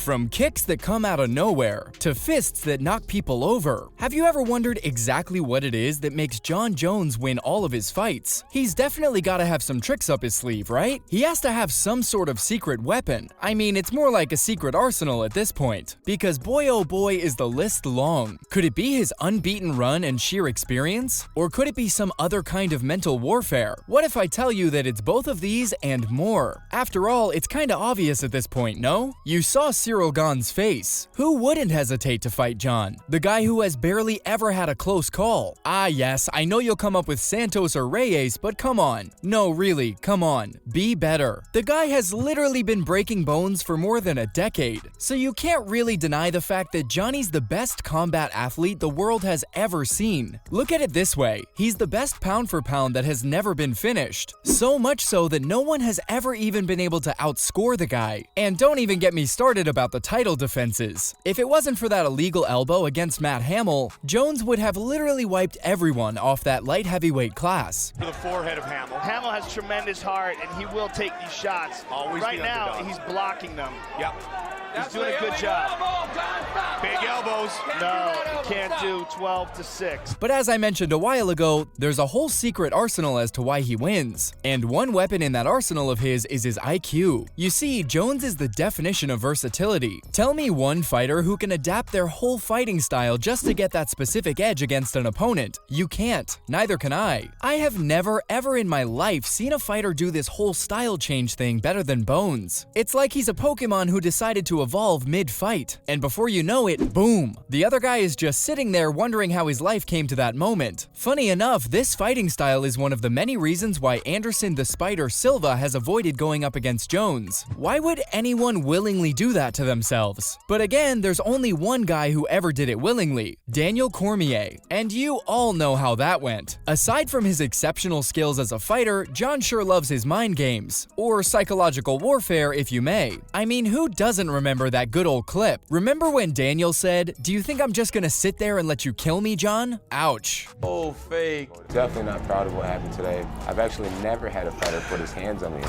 From kicks that come out of nowhere to fists that knock people over. Have you ever wondered exactly what it is that makes Jon Jones win all of his fights? He's definitely gotta have some tricks up his sleeve, right? He has to have some sort of secret weapon. I mean, it's more like a secret arsenal at this point. Because boy oh boy is the list long. Could it be his unbeaten run and sheer experience? Or could it be some other kind of mental warfare? What if I tell you that it's both of these and more? After all, it's kinda obvious at this point, no? You saw Cyril Gane's face. Who wouldn't hesitate to fight Jon? The guy who has barely ever had a close call. Ah yes, I know you'll come up with Santos or Reyes, but come on. No, really, come on. Be better. The guy has literally been breaking bones for more than a decade, so you can't really deny the fact that Johnny's the best combat athlete the world has ever seen. Look at it this way, he's the best pound for pound that has never been finished. So much so that no one has ever even been able to outscore the guy. And don't even get me started about the title defenses. If it wasn't for that illegal elbow against Matt Hamill, Jones would have literally wiped everyone off that light heavyweight class. To the forehead of Hamill. Hamill has tremendous heart and he will take these shots. Always right now, he's blocking them. Yep. He's doing a good job. Big elbows. No, he can't do 12-6. But as I mentioned a while ago, there's a whole secret arsenal as to why he wins. And one weapon in that arsenal of his is his IQ. You see, Jones is the definition of versatility. Tell me one fighter who can adapt their whole fighting style just to get that specific edge against an opponent. You can't. Neither can I. I have never ever in my life seen a fighter do this whole style change thing better than Bones. It's like he's a Pokemon who decided to evolve mid-fight. And before you know it, boom! The other guy is just sitting there wondering how his life came to that moment. Funny enough, this fighting style is one of the many reasons why Anderson the Spider Silva has avoided going up against Jones. Why would anyone willingly do that to themselves? But again, there's only one guy who ever did it willingly, Daniel Cormier. And you all know how that went. Aside from his exceptional skills as a fighter, Jon sure loves his mind games. Or psychological warfare, if you may. I mean, who doesn't remember that good old clip? Remember when Daniel said, "Do you think I'm just gonna sit there and let you kill me, Jon?" Ouch. Oh, fake. Definitely not proud of what happened today. I've actually never had a fighter put his hands on me.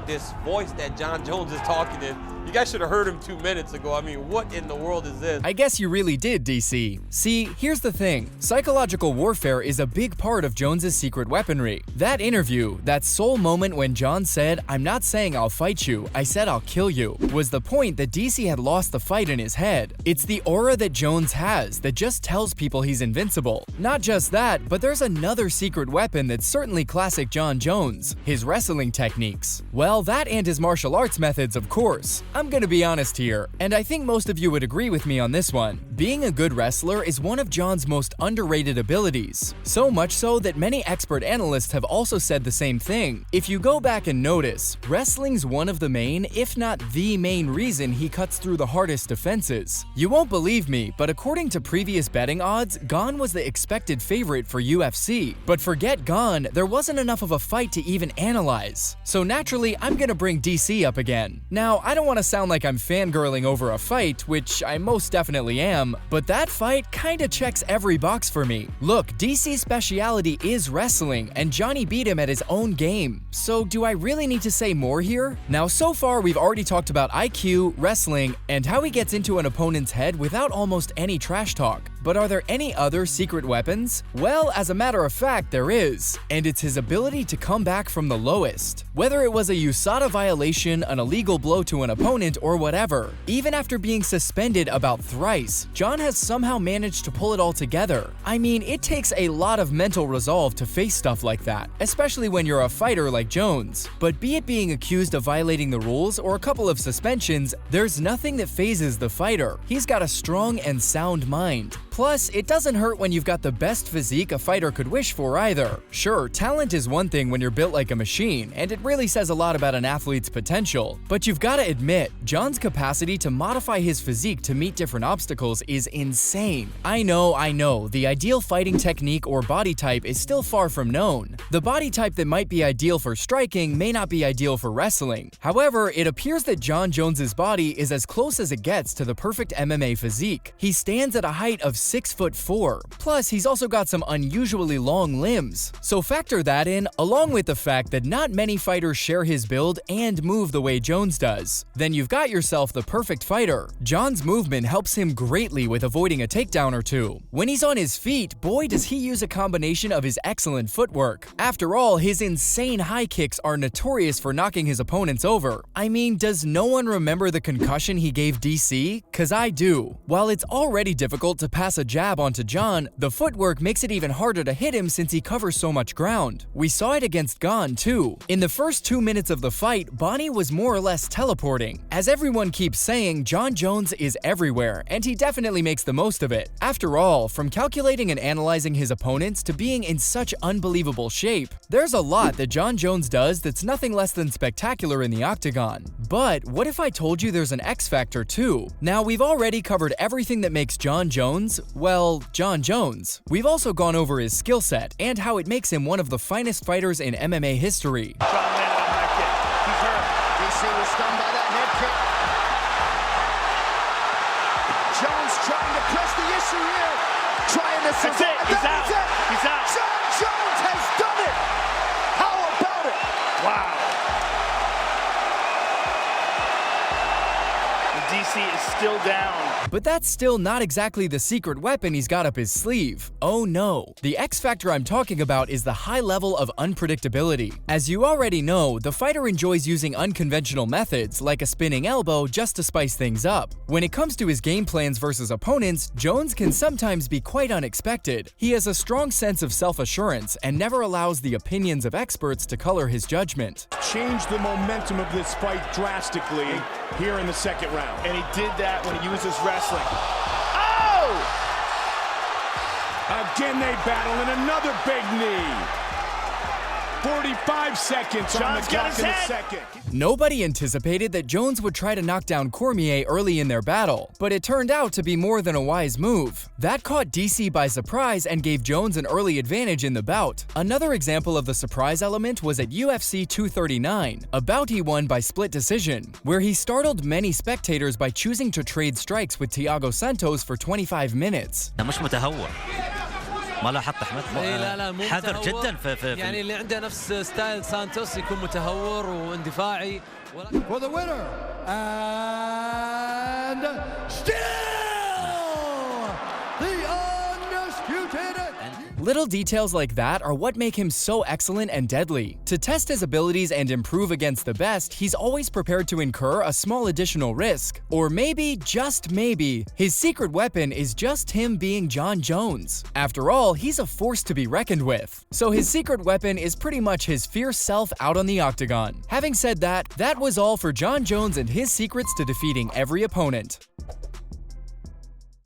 This voice that Jon Jones is talking in, you guys should have heard him 2 minutes ago. I mean, what in the world is this? I guess you really did, DC. See, here's the thing. Psychological warfare is a big part of Jones's secret weaponry. That interview, that sole moment when Jon said, "I'm not saying I'll fight you, I said I'll kill you," was the point that DC had lost the fight in his head. It's the aura that Jones has that just tells people he's invincible. Not just that, but there's another secret weapon that's certainly classic Jon Jones, his wrestling techniques. Well, that and his martial arts methods, of course. I'm gonna be honest here, and I think most of you would agree with me on this one. Being a good wrestler is one of Jon's most underrated abilities. So much so that many expert analysts have also said the same thing. If you go back and notice, wrestling's one of the main, if not the main reason he cuts through the hardest defenses. You won't believe me, but according to previous betting odds, Gane was the expected favorite for UFC. But forget Gane, there wasn't enough of a fight to even analyze. So naturally, I'm gonna bring DC up again. Now, I don't want to sound like I'm fangirling over a fight, which I most definitely am, but that fight kinda checks every box for me. Look, DC's speciality is wrestling, and Johnny beat him at his own game. So do I really need to say more here? Now, so far we've already talked about IQ, wrestling, and how he gets into an opponent's head without almost any trash talk. But are there any other secret weapons? Well, as a matter of fact, there is, and it's his ability to come back from the lowest. Whether it was a USADA violation, an illegal blow to an opponent, or whatever. Even after being suspended about thrice, Jon has somehow managed to pull it all together. I mean, it takes a lot of mental resolve to face stuff like that, especially when you're a fighter like Jones. But be it being accused of violating the rules or a couple of suspensions, there's nothing that phases the fighter. He's got a strong and sound mind. Plus, it doesn't hurt when you've got the best physique a fighter could wish for either. Sure, talent is one thing when you're built like a machine, and it really says a lot about an athlete's potential. But you've got to admit, Jon's capacity to modify his physique to meet different obstacles is insane. I know, the ideal fighting technique or body type is still far from known. The body type that might be ideal for striking may not be ideal for wrestling. However, it appears that Jon Jones's body is as close as it gets to the perfect MMA physique. He stands at a height of 6'4". Plus, he's also got some unusually long limbs. So factor that in, along with the fact that not many fighters share his build and move the way Jones does. Then you've got yourself the perfect fighter. John's movement helps him greatly with avoiding a takedown or two. When he's on his feet, boy does he use a combination of his excellent footwork. After all, his insane high kicks are notorious for knocking his opponents over. I mean, does no one remember the concussion he gave DC? Cause I do. While it's already difficult to pass a jab onto John, the footwork makes it even harder to hit him since he covers so much ground. We saw it against Gane too. In the first 2 minutes of the fight, Bonnie was more or less teleporting. As everyone keeps saying, Jon Jones is everywhere, and he definitely makes the most of it. After all, from calculating and analyzing his opponents to being in such unbelievable shape, there's a lot that Jon Jones does that's nothing less than spectacular in the octagon. But what if I told you there's an X factor too? Now, we've already covered everything that makes Jon Jones, well, Jon Jones. We've also gone over his skill set and how it makes him one of the finest fighters in MMA history. John landed a high kick. He's hurt. DC was stunned by that head kick. Jones trying to press the issue here. Trying to survive. That's it. He's out. He's out. Jon Jones has done it. How about it? Wow. DC is still down. But that's still not exactly the secret weapon he's got up his sleeve. Oh no. The X factor I'm talking about is the high level of unpredictability. As you already know, the fighter enjoys using unconventional methods like a spinning elbow just to spice things up. When it comes to his game plans versus opponents, Jones can sometimes be quite unexpected. He has a strong sense of self-assurance and never allows the opinions of experts to color his judgment. Changed the momentum of this fight drastically here in the second round. And he did that when he used his wrestling. Oh! Again they battle and another big knee. 45 seconds on the John's got clock his in the head. second. Nobody anticipated that Jones would try to knock down Cormier early in their battle, but it turned out to be more than a wise move. That caught DC by surprise and gave Jones an early advantage in the bout. Another example of the surprise element was at UFC 239, a bout he won by split decision, where he startled many spectators by choosing to trade strikes with Thiago Santos for 25 minutes. مش متهور ما لاحظت احمد لا مو حذر متهور. جدا في يعني اللي عنده نفس ستايل سانتوس يكون متهور واندفاعي For the winner and still the undisputed. Little details like that are what make him so excellent and deadly. To test his abilities and improve against the best, he's always prepared to incur a small additional risk. Or maybe, just maybe, his secret weapon is just him being Jon Jones. After all, he's a force to be reckoned with. So his secret weapon is pretty much his fierce self out on the octagon. Having said that, that was all for Jon Jones and his secrets to defeating every opponent.